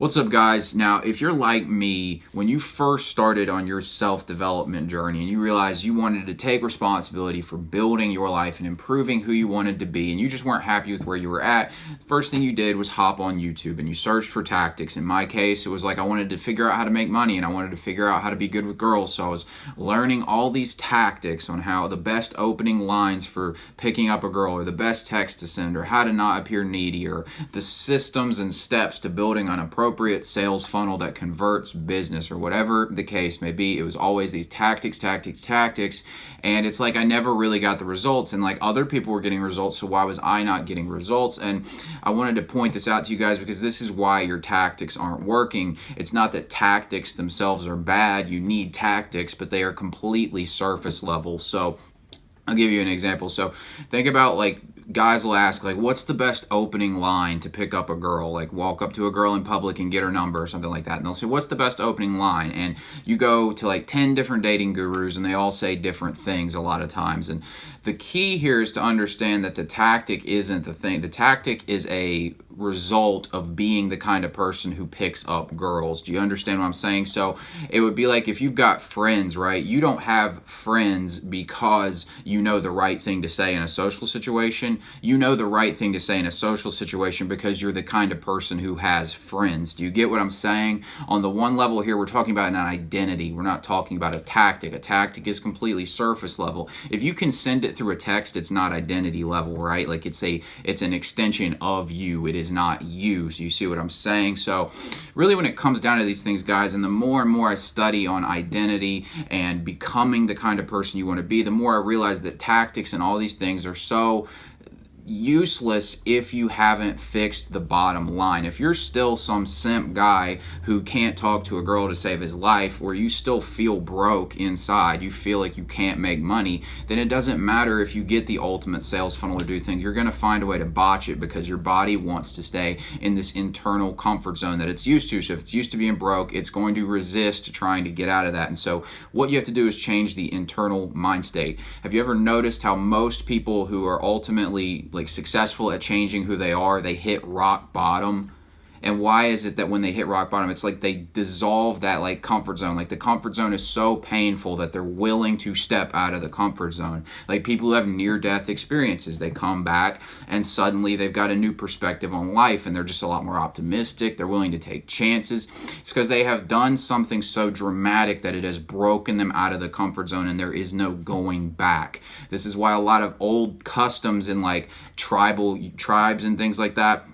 What's up, guys? Now, if you're like me, when you first started on your self-development journey and you realized you wanted to take responsibility for building your life and improving who you wanted to be, and you just weren't happy with where you were at, the first thing you did was hop on YouTube and you searched for tactics. In my case, it was like I wanted to figure out how to make money and I wanted to figure out how to be good with girls. So I was learning all these tactics on how the best opening lines for picking up a girl, or the best text to send, or how to not appear needy, or the systems and steps to building an appropriate sales funnel that converts business, or whatever the case may be. It was always these tactics, and it's like I never really got the results, and like other people were getting results, so why was I not getting results? And I wanted to point this out to you guys because this is why your tactics aren't working. It's not that tactics themselves are bad. You need tactics, but they are completely surface level. So I'll give you an example. So think about, like, guys will ask, like, what's the best opening line to pick up a girl? Like, walk up to a girl in public and get her number or something like that. And they'll say, what's the best opening line? And you go to like 10 different dating gurus and they all say different things a lot of times. And the key here is to understand that the tactic isn't the thing. The tactic is a result of being the kind of person who picks up girls. Do you understand what I'm saying? So it would be like if you've got friends, right? You don't have friends because you know the right thing to say in a social situation. You know the right thing to say in a social situation because you're the kind of person who has friends. Do you get what I'm saying? On the one level here, we're talking about an identity. We're not talking about a tactic. A tactic is completely surface level. If you can send it through a text, it's not identity level, right? Like it's an extension of you. It is not you. So you see what I'm saying? So really, when it comes down to these things, guys, and the more and more I study on identity and becoming the kind of person you want to be, the more I realize that tactics and all these things are so useless if you haven't fixed the bottom line. If you're still some simp guy who can't talk to a girl to save his life, or you still feel broke inside, you feel like you can't make money, then it doesn't matter if you get the ultimate sales funnel or do things. You're going to find a way to botch it because your body wants to stay in this internal comfort zone that it's used to. So if it's used to being broke, it's going to resist trying to get out of that. And so what you have to do is change the internal mind state. Have you ever noticed how most people who are ultimately like successful at changing who they are, they hit rock bottom? And why is it that when they hit rock bottom, it's like they dissolve that like comfort zone? Like the comfort zone is so painful that they're willing to step out of the comfort zone. Like people who have near-death experiences, they come back and suddenly they've got a new perspective on life and they're just a lot more optimistic. They're willing to take chances. It's because they have done something so dramatic that it has broken them out of the comfort zone and there is no going back. This is why a lot of old customs in like tribes and things like that,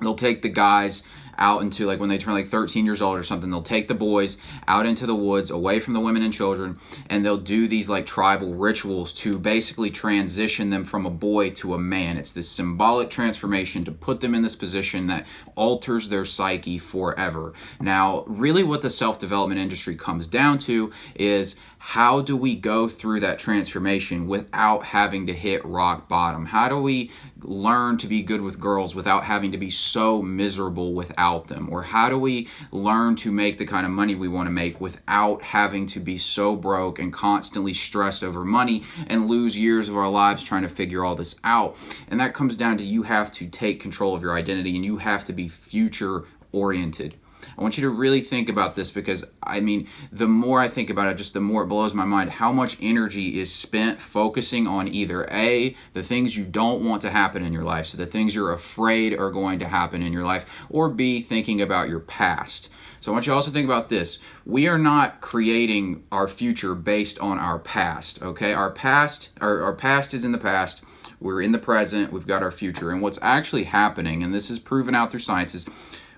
they'll take the guys out into, like when they turn like 13 years old or something, they'll take the boys out into the woods away from the women and children, and they'll do these like tribal rituals to basically transition them from a boy to a man. It's this symbolic transformation to put them in this position that alters their psyche forever. Now, really what the self-development industry comes down to is, how do we go through that transformation without having to hit rock bottom? How do we learn to be good with girls without having to be so miserable without them? Or how do we learn to make the kind of money we want to make without having to be so broke and constantly stressed over money and lose years of our lives trying to figure all this out? And that comes down to, you have to take control of your identity and you have to be future oriented. I want you to really think about this because, I mean, the more I think about it, just the more it blows my mind how much energy is spent focusing on either A, the things you don't want to happen in your life, so the things you're afraid are going to happen in your life, or B, thinking about your past. So I want you to also think about this. We are not creating our future based on our past, okay? Our past is in the past. We're in the present. We've got our future. And what's actually happening, and this is proven out through science, is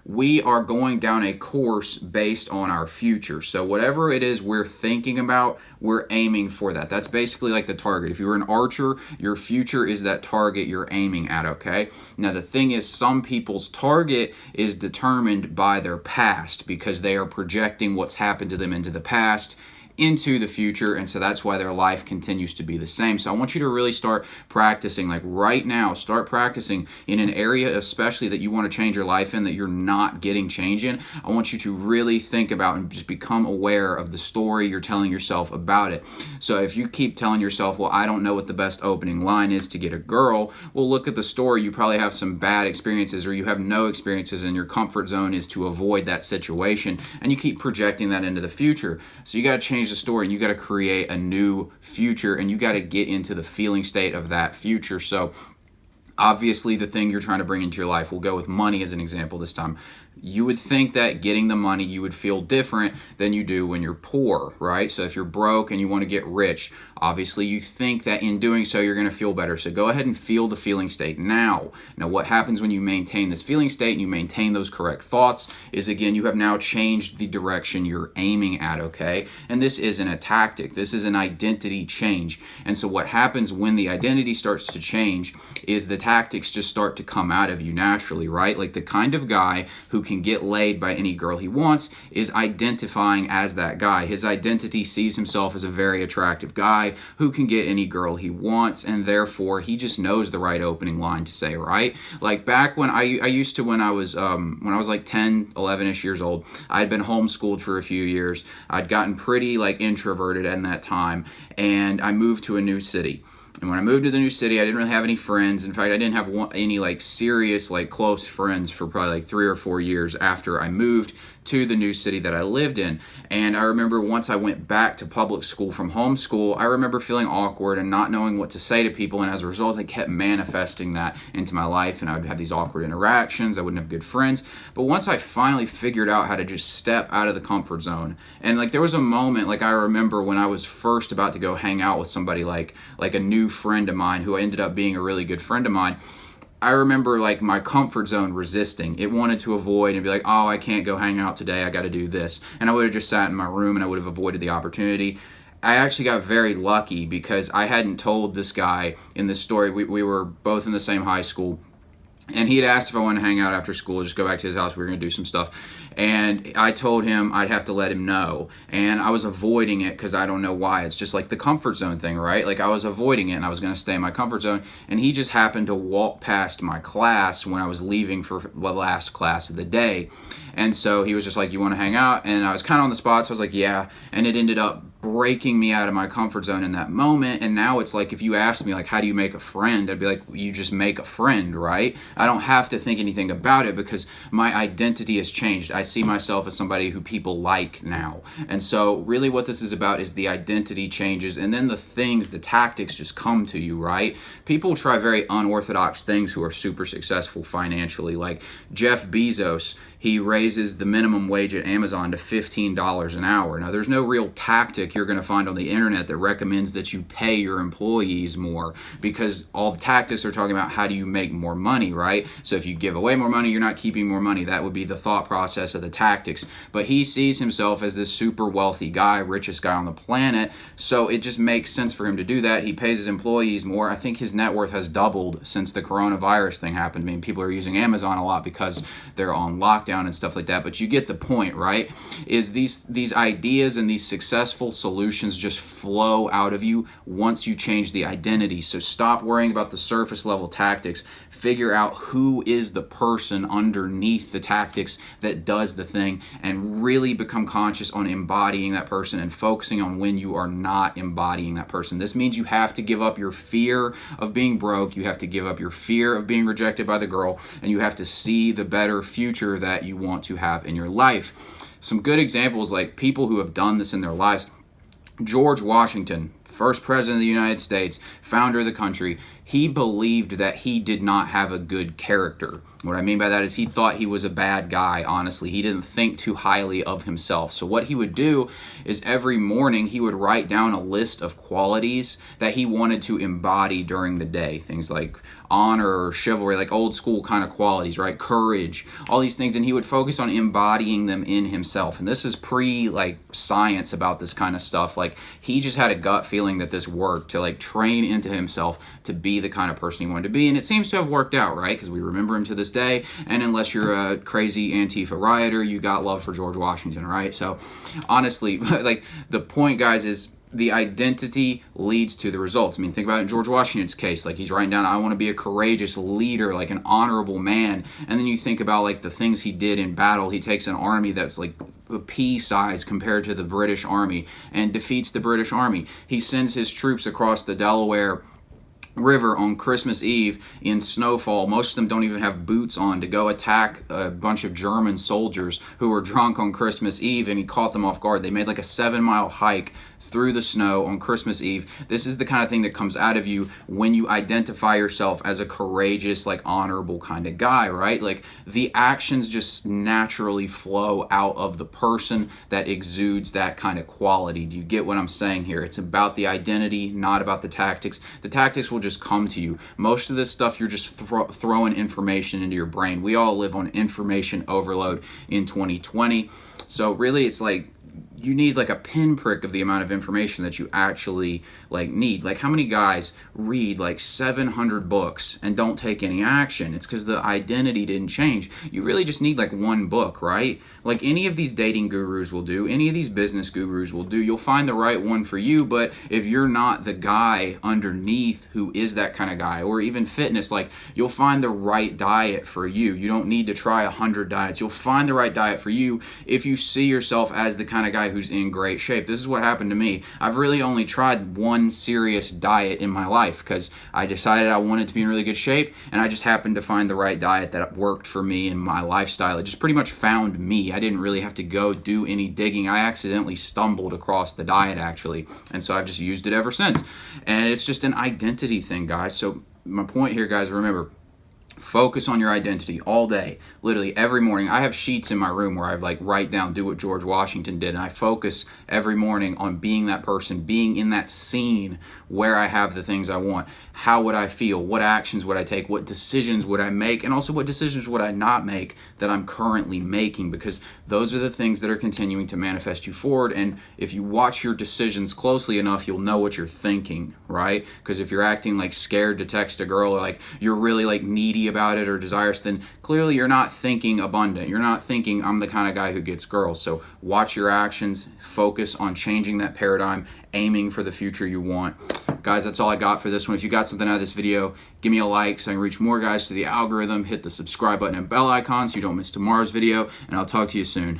we are going down a course based on our future. So whatever it is we're thinking about, we're aiming for that. That's basically like the target. If you're an archer, your future is that target you're aiming at, okay? Now the thing is, some people's target is determined by their past because they are projecting what's happened to them into the past into the future, and so that's why their life continues to be the same. So I want you to really start practicing, like right now, start practicing in an area especially that you want to change your life in, that you're not getting change in. I want you to really think about and just become aware of the story you're telling yourself about it. So if you keep telling yourself, well, I don't know what the best opening line is to get a girl, well, look at the story. You probably have some bad experiences, or you have no experiences, and your comfort zone is to avoid that situation, and you keep projecting that into the future. So you got to change the story, and you got to create a new future, and you got to get into the feeling state of that future. So obviously the thing you're trying to bring into your life, we'll go with money as an example this time. You would think that getting the money, you would feel different than you do when you're poor, right? So if you're broke and you want to get rich, obviously you think that in doing so you're going to feel better. So go ahead and feel the feeling state now. Now what happens when you maintain this feeling state and you maintain those correct thoughts is, again, you have now changed the direction you're aiming at, okay? And this isn't a tactic. This is an identity change. And so what happens when the identity starts to change is the tactics just start to come out of you naturally, right? Like the kind of guy who can get laid by any girl he wants is identifying as that guy. His identity sees himself as a very attractive guy who can get any girl he wants, and therefore he just knows the right opening line to say, right? Like back when I used to, when I was like 10, 11-ish years old, I'd been homeschooled for a few years. I'd gotten pretty like introverted in that time, and I moved to a new city. And when I moved to the new city, I didn't really have any friends. In fact, I didn't have any like serious, like close friends for probably like 3 or 4 years after I moved to the new city that I lived in. And I remember once I went back to public school from homeschool, I remember feeling awkward and not knowing what to say to people. And as a result, I kept manifesting that into my life, and I would have these awkward interactions. I wouldn't have good friends. But once I finally figured out how to just step out of the comfort zone, and like there was a moment, like I remember when I was first about to go hang out with somebody like a new friend of mine who ended up being a really good friend of mine. I remember like my comfort zone resisting. It wanted to avoid and be like, oh, I can't go hang out today. I got to do this. And I would have just sat in my room and I would have avoided the opportunity. I actually got very lucky because I hadn't told this guy in this story. We were both in the same high school. And he had asked if I wanted to hang out after school, just go back to his house. We were going to do some stuff. And I told him I'd have to let him know. And I was avoiding it because I don't know why. It's just like the comfort zone thing, right? Like I was avoiding it and I was going to stay in my comfort zone. And he just happened to walk past my class when I was leaving for the last class of the day. And so he was just like, you want to hang out? And I was kind of on the spot. So I was like, yeah. And it ended up breaking me out of my comfort zone in that moment. And now it's like, if you asked me like, how do you make a friend? I'd be like, you just make a friend, right? I don't have to think anything about it because my identity has changed. I see myself as somebody who people like now. And so really what this is about is the identity changes, and then the things, the tactics just come to you, right? People try very unorthodox things who are super successful financially. Like Jeff Bezos, he raises the minimum wage at Amazon to $15 an hour. Now, there's no real tactic you're going to find on the internet that recommends that you pay your employees more, because all the tactics are talking about how do you make more money, right? So if you give away more money, you're not keeping more money. That would be the thought process of the tactics. But he sees himself as this super wealthy guy, richest guy on the planet, so it just makes sense for him to do that. He pays his employees more. I think his net worth has doubled since the coronavirus thing happened. I mean, people are using Amazon a lot because they're on lockdown and stuff like that, but you get the point, right? Is these ideas and these successful solutions just flow out of you once you change the identity. So stop worrying about the surface level tactics. Figure out who is the person underneath the tactics that does the thing, and really become conscious on embodying that person and focusing on when you are not embodying that person. This means you have to give up your fear of being broke. You have to give up your fear of being rejected by the girl, and you have to see the better future that you want to have in your life. Some good examples, like people who have done this in their lives. George Washington, first president of the United States, founder of the country, he believed that he did not have a good character. What I mean by that is he thought he was a bad guy, honestly. He didn't think too highly of himself. So what he would do is every morning he would write down a list of qualities that he wanted to embody during the day. Things like honor or chivalry, like old school kind of qualities, right? Courage, all these things. And he would focus on embodying them in himself. And this is pre-science about this kind of stuff. Like he just had a gut feeling feeling that this worked, to like train into himself to be the kind of person he wanted to be. And it seems to have worked out, right? Because we remember him to this day. And unless you're a crazy Antifa rioter, you got love for George Washington, right? So honestly, like the point, guys, is the identity leads to the results. I mean, think about it in George Washington's case. Like, he's writing down, I want to be a courageous leader, like an honorable man. And then you think about like the things he did in battle. He takes an army that's like a pea size compared to the British army and defeats the British army. He sends his troops across the Delaware River on Christmas Eve in snowfall. Most of them don't even have boots on, to go attack a bunch of German soldiers who were drunk on Christmas Eve, and he caught them off guard. They made like a 7-mile hike through the snow on Christmas Eve. This is the kind of thing that comes out of you when you identify yourself as a courageous, like honorable kind of guy, right? Like the actions just naturally flow out of the person that exudes that kind of quality. Do you get what I'm saying here? It's about the identity, not about the tactics. The tactics will just come to you. Most of this stuff, you're just throwing information into your brain. We all live on information overload in 2020. So really, it's like you need like a pinprick of the amount of information that you actually like need. Like, how many guys read like 700 books and don't take any action? It's because the identity didn't change. You really just need like one book, right? Like any of these dating gurus will do, any of these business gurus will do. You'll find the right one for you, but if you're not the guy underneath who is that kind of guy, or even fitness, like you'll find the right diet for you. You don't need to try 100 diets. You'll find the right diet for you if you see yourself as the kind of guy who's in great shape. This is what happened to me. I've really only tried one serious diet in my life because I decided I wanted to be in really good shape, and I just happened to find the right diet that worked for me and my lifestyle. It just pretty much found me. I didn't really have to go do any digging. I accidentally stumbled across the diet, actually, and so I've just used it ever since. And it's just an identity thing, guys. So my point here, guys, remember, focus on your identity all day, literally every morning. I have sheets in my room where I like write down, do what George Washington did, and I focus every morning on being that person, being in that scene where I have the things I want. How would I feel? What actions would I take? What decisions would I make? And also, what decisions would I not make that I'm currently making? Because those are the things that are continuing to manifest you forward. And if you watch your decisions closely enough, you'll know what you're thinking, right? Because if you're acting like scared to text a girl, or like you're really like needy about it or desirous, then clearly you're not thinking abundant. You're not thinking, I'm the kind of guy who gets girls. So watch your actions, focus on changing that paradigm, aiming for the future you want. Guys, that's all I got for this one. If you got something out of this video, give me a like so I can reach more guys to the algorithm. Hit the subscribe button and bell icon so you don't miss tomorrow's video, and I'll talk to you soon.